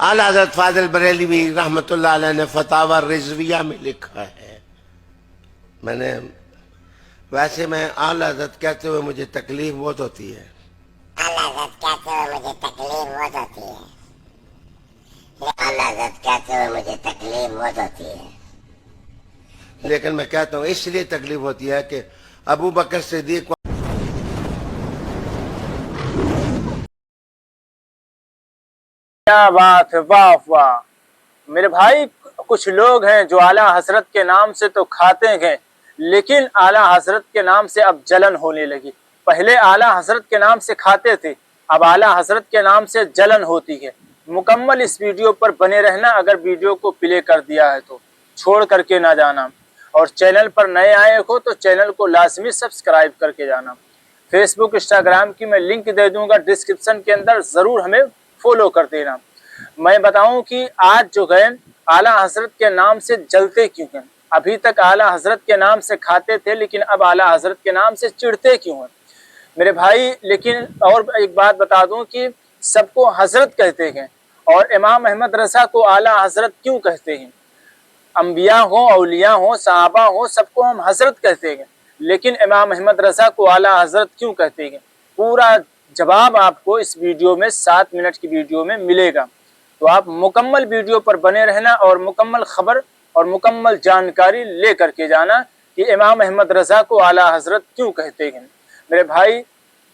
اعلی حضرت فاضل بریلوی رحمۃ اللہ علیہ نے فتاوی رضویہ میں لکھا ہے. ویسے میں اعلی حضرت کہتے ہوئے مجھے تکلیف بہت ہوتی ہے. اعلی حضرت کہتے ہوئے مجھے تکلیف بہت ہوتی ہے. اعلی حضرت کہتے ہوئے مجھے تکلیف بہت ہوتی ہے. لیکن میں کہتا ہوں اس لیے تکلیف ہوتی ہے کہ ابو بکر صدیق کیا بات ہے، واہ واہ میرے بھائی. کچھ لوگ ہیں جو اعلیٰ حضرت کے نام سے تو کھاتے ہیں، لیکن اعلیٰ حضرت کے نام سے اب جلن ہونے لگی. پہلے اعلیٰ حضرت کے نام سے کھاتے تھے، اب اعلیٰ حضرت کے نام سے جلن ہوتی ہے. مکمل اس ویڈیو پر بنے رہنا. اگر ویڈیو کو پلے کر دیا ہے تو چھوڑ کر کے نہ جانا، اور چینل پر نئے آئے ہو تو چینل کو لازمی سبسکرائب کر کے جانا. فیس بک انسٹاگرام کی میں لنک دے دوں گا ڈسکرپشن کے اندر، ضرور ہمیں فالو کر دینا. میں بتاؤں کہ آج جو گئے اعلیٰ حضرت کے نام سے جلتے کیوں ہیں. ابھی تک اعلیٰ حضرت کے نام سے کھاتے تھے، لیکن اب اعلیٰ حضرت کے نام سے چڑھتے کیوں ہیں میرے بھائی. لیکن اور ایک بات بتا دوں کہ سب کو حضرت کہتے ہیں، اور امام احمد رضا کو اعلیٰ حضرت کیوں کہتے ہیں. انبیاء ہوں، اولیاء ہوں، صحابہ ہوں، سب کو ہم حضرت کہتے ہیں، لیکن امام احمد رضا کو اعلیٰ حضرت کیوں کہتے ہیں. پورا جواب آپ کو اس ویڈیو میں 7 منٹ کی ویڈیو میں ملے گا. تو آپ مکمل ویڈیو پر بنے رہنا اور مکمل خبر اور مکمل جانکاری لے کر کے جانا کہ امام احمد رضا کو اعلیٰ حضرت کیوں کہتے ہیں. میرے بھائی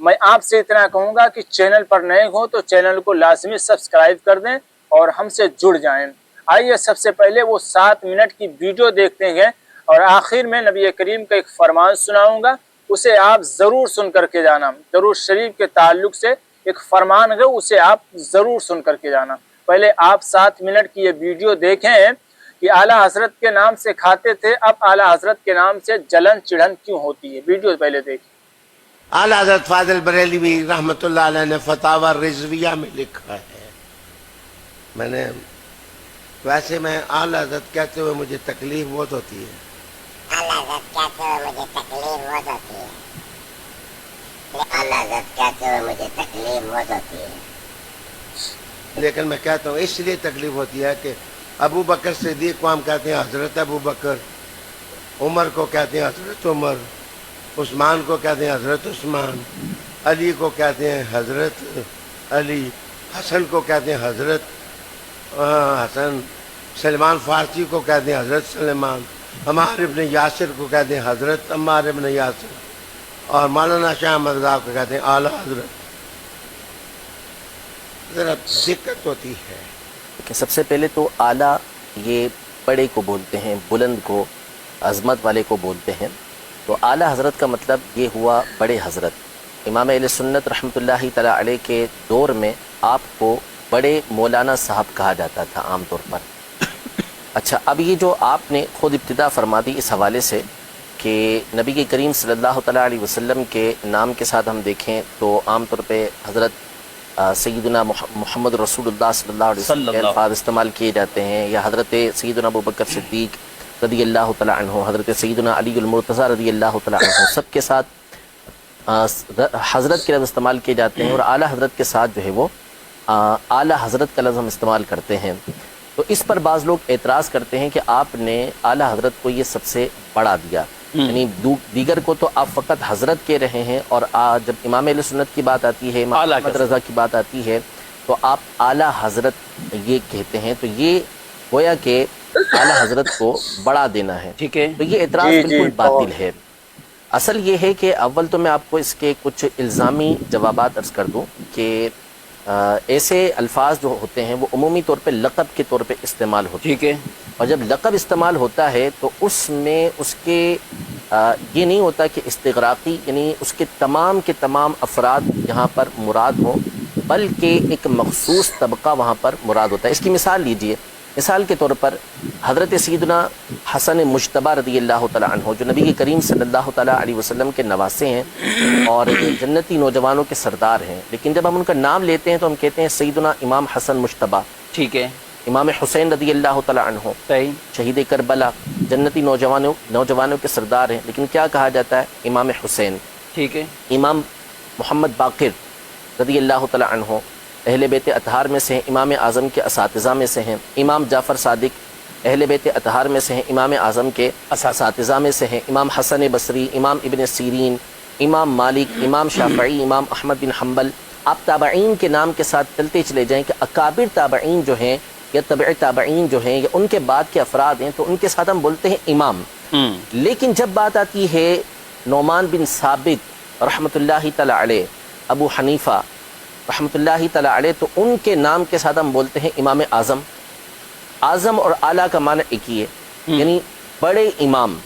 میں آپ سے اتنا کہوں گا کہ چینل پر نئے ہوں تو چینل کو لازمی سبسکرائب کر دیں اور ہم سے جڑ جائیں. آئیے سب سے پہلے وہ 7 منٹ کی ویڈیو دیکھتے ہیں، اور آخر میں نبی کریم کا ایک فرمان سناؤں گا، اسے آپ ضرور سن کر کے جانا. درود شریف کے تعلق سے ایک فرمان ہے، اسے آپ ضرور سن کر کے جانا. پہلے آپ 7 منٹ کی یہ ویڈیو دیکھیں کہ اعلیٰ حضرت کے نام سے کھاتے تھے، اب اعلیٰ حضرت کے نام سے جلن چڑھن کیوں ہوتی ہے. ویڈیو پہلے دیکھیں. اعلی حضرت فاضل بریلوی رحمۃ اللہ علیہ نے فتاوی رضویہ میں لکھا ہے. ویسے میں اعلی حضرت کہتے ہوئے مجھے تکلیف بہت ہوتی ہے. اعلی حضرت کہتے ہوئے مجھے تکلیف بہت ہوتی ہے. اعلی حضرت کہتے ہوئے مجھے تکلیف بہت ہوتی ہے. لیکن میں کہتا ہوں اس لیے تکلیف ہوتی ہے کہ ابو بکر صدیق کو ہم کہتے ہیں حضرت ابو بکر، عمر کو کہتے ہیں حضرت عمر، عثمان کو کہتے ہیں حضرت عثمان، علی کو کہتے ہیں حضرت علی، حسن کو کہتے ہیں حضرت حسن، سلمان فارسی کو کہتے ہیں حضرت سلمان، عمار ابن یاسر کو کہتے ہیں حضرت عمار ابن یاسر، اور مولانا شاہ احمد رضا کو کہتے ہیں اعلیٰ حضرت. ذرا دقت ہوتی ہے کہ سب سے پہلے تو اعلیٰ یہ بڑے کو بولتے ہیں، بلند کو، عظمت والے کو بولتے ہیں. تو اعلیٰ حضرت کا مطلب یہ ہوا بڑے حضرت. امام اہل سنت رحمۃ اللہ تعالی علیہ کے دور میں آپ کو بڑے مولانا صاحب کہا جاتا تھا عام طور پر. اچھا، اب یہ جو آپ نے خود ابتدا فرما دی اس حوالے سے کہ نبی کے کریم صلی اللہ تعالیٰ علیہ وسلم کے نام کے ساتھ ہم دیکھیں تو عام طور پہ حضرت سیدنا محمد رسول اللہ صلی اللہ علیہ وسلم کے الفاظ استعمال کیے جاتے ہیں، یا حضرت سیدنا ابو بکر صدیق رضی اللہ تعالیٰ عنہ، حضرت سیدنا علی المرتضیٰ رضی اللہ تعالیٰ عنہ، سب کے ساتھ حضرت کے لفظ استعمال کیے جاتے ہیں، اور اعلیٰ حضرت کے ساتھ جو ہے وہ اعلیٰ حضرت کا لفظ ہم استعمال کرتے ہیں. تو اس پر بعض لوگ اعتراض کرتے ہیں کہ آپ نے اعلیٰ حضرت کو یہ سب سے بڑا دیا، یعنی دیگر کو تو آپ فقط حضرت کہہ رہے ہیں، اور جب امام اہل سنت کی بات آتی ہے، امام احمد رضا کی بات آتی ہے تو آپ اعلیٰ حضرت یہ کہتے ہیں. تو یہ گویا کہ اعلیٰ حضرت کو بڑا دینا ہے. ٹھیک ہے، تو یہ اعتراض بالکل باطل ہے. اصل یہ ہے کہ اول تو میں آپ کو اس کے کچھ الزامی جوابات عرض کر دوں کہ ایسے الفاظ جو ہوتے ہیں وہ عمومی طور پہ لقب کے طور پہ استعمال ہوتے ہیں. ٹھیک ہے، اور جب لقب استعمال ہوتا ہے تو اس میں اس کے یہ نہیں ہوتا کہ استغراقی، یعنی اس کے تمام افراد یہاں پر مراد ہوں، بلکہ ایک مخصوص طبقہ وہاں پر مراد ہوتا ہے. اس کی مثال لیجئے. مثال کے طور پر حضرت سیدنا حسن مجتبی رضی اللہ تعالیٰ عنہ، جو نبی کریم صلی اللہ تعالیٰ علیہ وسلم کے نواسے ہیں اور جنتی نوجوانوں کے سردار ہیں، لیکن جب ہم ان کا نام لیتے ہیں تو ہم کہتے ہیں سیدنا امام حسن مجتبی. ٹھیک ہے، امام حسین رضی اللہ تعالیٰ عنہ شہید کربلا، جنتی نوجوانوں کے سردار ہیں، لیکن کیا کہا جاتا ہے؟ امام حسین. ٹھیک ہے، امام محمد باقر رضی اللہ تعالیٰ عنہ اہل بیت اطہار میں سے ہیں، امام اعظم کے اساتذہ میں سے ہیں۔ امام جعفر صادق اہل بیت اطہار میں سے ہیں، امام اعظم کے اساتذہ میں سے ہیں۔ امام حسن بصری، امام ابن سیرین، امام مالک، امام شافعی، امام احمد بن حنبل۔ آپ تابعین کے نام کے ساتھ چلتے چلے جائیں کہ اکابر تابعین جو ہیں یا تبع تابعین جو ہیں یا ان کے بعد کے افراد ہیں تو ان کے ساتھ ہم بولتے ہیں امام۔ لیکن جب بات آتی ہے نعمان بن ثابت رحمۃ اللہ تعالی علیہ، ابو حنیفہ رحمۃ اللہ تعالی علیہ، تو ان کے نام کے ساتھ ہم بولتے ہیں امام اعظم۔ اعظم اور اعلیٰ کا معنی ایک ہی ہے، یعنی بڑے امام۔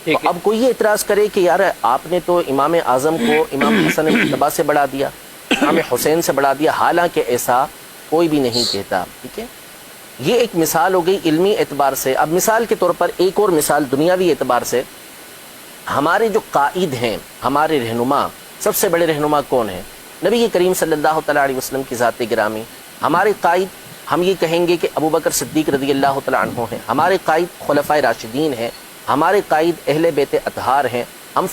تو اب کوئی یہ اعتراض کرے کہ یار آپ نے تو امام اعظم کو امام حسن مجتبیٰ سے بڑھا دیا، امام حسین سے بڑھا دیا، حالانکہ ایسا کوئی بھی نہیں کہتا، ٹھیک ہے۔ یہ ایک مثال ہو گئی علمی اعتبار سے۔ اب مثال کے طور پر ایک اور مثال دنیاوی اعتبار سے، ہمارے جو قائد ہیں، ہمارے رہنما، سب سے بڑے رہنما کون ہیں؟ نبی کریم صلی اللہ تعالیٰ علیہ وسلم کی ذات گرامی۔ ہمارے قائد ہم یہ کہیں گے کہ ابو بکر صدیق رضی اللہ تعالیٰ عنہ ہیں، ہمارے قائد خلفائے راشدین ہیں، ہمارے قائد اہل بیت اطہار ہیں۔ ہم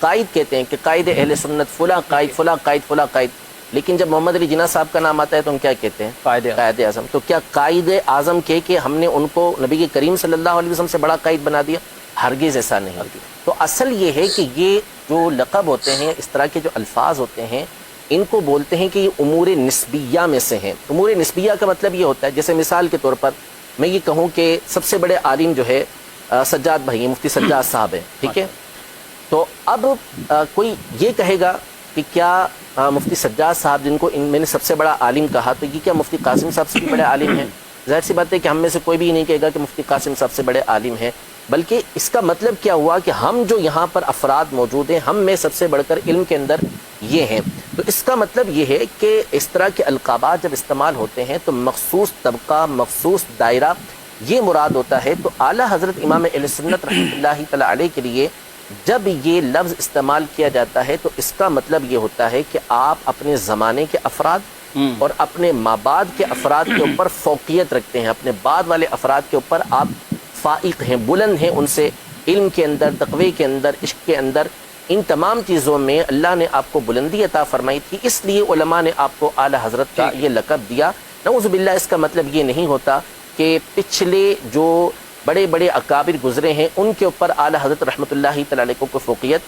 قائد کہتے ہیں کہ قائد اہل سنت فلاں قائد، فلاں قائد، فلاں قائد، لیکن جب محمد علی جناح صاحب کا نام آتا ہے تو ہم کیا کہتے ہیں؟ قائد اعظم۔ تو کیا قائد اعظم کہہ کے ہم نے ان کو نبی کریم صلی اللہ علیہ وسلم سے بڑا قائد بنا دیا؟ ہرگز ایسا نہیں۔ تو اصل یہ ہے کہ یہ جو لقب ہوتے ہیں، اس طرح کے جو الفاظ ہوتے ہیں، ان کو بولتے ہیں کہ یہ امور نسبیہ میں سے ہیں۔ امور نسبیہ کا مطلب یہ ہوتا ہے، جیسے مثال کے طور پر میں یہ کہوں کہ سب سے بڑے عالم جو ہے سجاد بھائی، مفتی سجاد صاحب ہیں، ٹھیک ہے۔ تو اب کوئی یہ کہے گا کہ کیا مفتی سجاد صاحب جن کو میں نے سب سے بڑا عالم کہا، تو یہ کیا مفتی قاسم صاحب سے بھی بڑے عالم ہیں؟ ظاہر سی بات ہے کہ ہم میں سے کوئی بھی نہیں کہے گا کہ مفتی قاسم صاحب سے بڑے عالم ہیں، بلکہ اس کا مطلب کیا ہوا کہ ہم جو یہاں پر افراد موجود ہیں، ہم میں سب سے بڑھ کر علم کے اندر یہ ہیں۔ تو اس کا مطلب یہ ہے کہ اس طرح کے القابات جب استعمال ہوتے ہیں تو مخصوص طبقہ، مخصوص دائرہ یہ مراد ہوتا ہے۔ تو اعلیٰ حضرت امام اہل سنت رحمۃ اللہ تعالی علیہ کے لیے جب یہ لفظ استعمال کیا جاتا ہے تو اس کا مطلب یہ ہوتا ہے کہ آپ اپنے زمانے کے افراد اور اپنے مابعد کے افراد کے اوپر فوقیت رکھتے ہیں، اپنے بعد والے افراد کے اوپر آپ فائق ہیں، بلند ہیں ان سے، علم کے اندر، تقوی کے اندر، عشق کے اندر، ان تمام چیزوں میں اللہ نے آپ کو بلندی عطا فرمائی تھی، اس لیے علماء نے آپ کو اعلیٰ حضرت کا یہ لقب دیا۔ نعوذ باللہ اس کا مطلب یہ نہیں ہوتا کہ پچھلے جو بڑے بڑے اکابر گزرے ہیں ان کے اوپر اعلیٰ حضرت رحمۃ اللہ تعالی علیہ کو فوقیت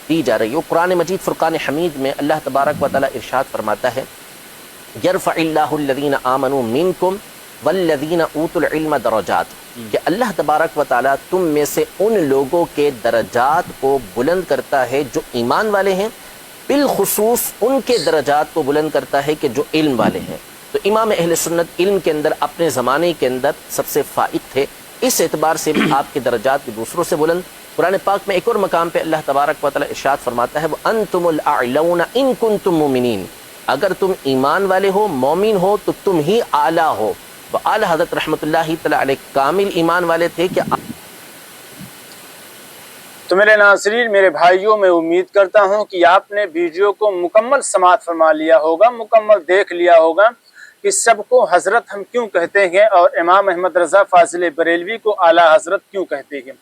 دی جا رہی ہے۔ قرآن مجید فرقان حمید میں اللہ تبارک و تعالی ارشاد فرماتا ہے، یرفع اللہ الذین آمنوا منکم والذین اوتوا العلم درجات، کہ اللہ تبارک و تعالی تم میں سے ان لوگوں کے درجات کو بلند کرتا ہے جو ایمان والے ہیں، بالخصوص ان کے درجات کو بلند کرتا ہے کہ جو علم والے ہیں۔ تو امام اہل سنت علم کے اندر اپنے زمانے کے اندر سب سے فائق تھے، اس اعتبار سے بھی آپ کے درجات بھی دوسروں سے بلند۔ قرآن پاک میں ایک اور مقام پہ اللہ تبارک و تعالی ارشاد فرماتا ہے، وَأَنْتُمُ الْأَعْلَوْنَ إِن كُنْتُم مُؤْمِنِينَ، اگر تم ایمان والے ہو، مومن ہو تو تم ہی اعلیٰ ہو۔ تو اعلیٰ حضرت رحمۃ اللہ تعالی علیہ کامل ایمان والے تھے کہ تو میرے ناظرین، میرے بھائیوں، میں امید کرتا ہوں کہ آپ نے ویڈیو کو مکمل سماعت فرما لیا ہوگا، مکمل دیکھ لیا ہوگا کہ سب کو حضرت ہم کیوں کہتے ہیں اور امام احمد رضا فاضل بریلوی کو اعلیٰ حضرت کیوں کہتے ہیں۔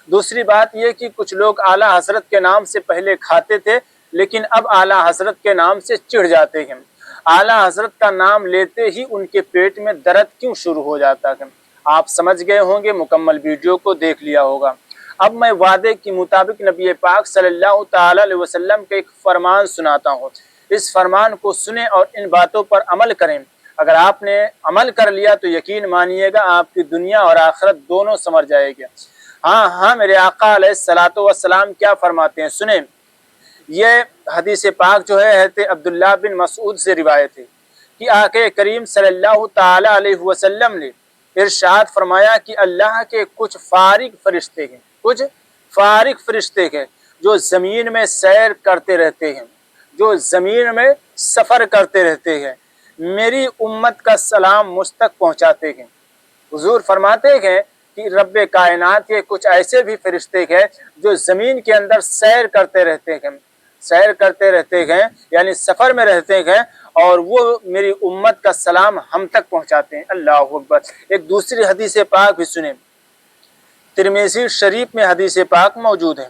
دوسری بات یہ کہ کچھ لوگ اعلیٰ حضرت کے نام سے پہلے کھاتے تھے لیکن اب اعلیٰ حضرت کے نام سے چڑھ جاتے ہیں۔ اعلیٰ حضرت کا نام لیتے ہی ان کے پیٹ میں درد کیوں شروع ہو جاتا ہے؟ آپ سمجھ گئے ہوں گے، مکمل ویڈیو کو دیکھ لیا ہوگا۔ اب میں وعدے کے مطابق نبی پاک صلی اللہ تعالی علیہ وسلم کے ایک فرمان سناتا ہوں، اس فرمان کو سنیں اور ان باتوں پر عمل کریں۔ اگر آپ نے عمل کر لیا تو یقین مانیے گا آپ کی دنیا اور آخرت دونوں سنور جائے گا۔ ہاں میرے آقا علیہ الصلوۃ والسلام کیا فرماتے ہیں، سنیں۔ یہ حدیث پاک جو ہے حضرت عبداللہ بن مسعود سے روایت ہے کہ آقا کریم صلی اللہ تعالی علیہ وسلم نے ارشاد فرمایا کہ اللہ کے کچھ فارغ فرشتے ہیں، کچھ فارغ فرشتے ہیں جو زمین میں سیر کرتے رہتے ہیں، جو زمین میں سفر کرتے رہتے ہیں، میری امت کا سلام مجھ تک پہنچاتے ہیں۔ حضور فرماتے ہیں کہ رب کائنات کے کچھ ایسے بھی فرشتے ہیں جو زمین کے اندر سیر کرتے رہتے ہیں، سیر کرتے رہتے ہیں یعنی سفر میں رہتے ہیں، اور وہ میری امت کا سلام ہم تک پہنچاتے ہیں۔ اللہ اکبر۔ ایک دوسری حدیث پاک بھی سنیں، ترمذی شریف میں حدیث پاک موجود ہے۔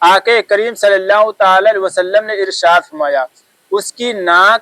آقا کریم صلی اللہ تعالی علیہ وسلم نے ارشاد فرمایا، اس کی ناک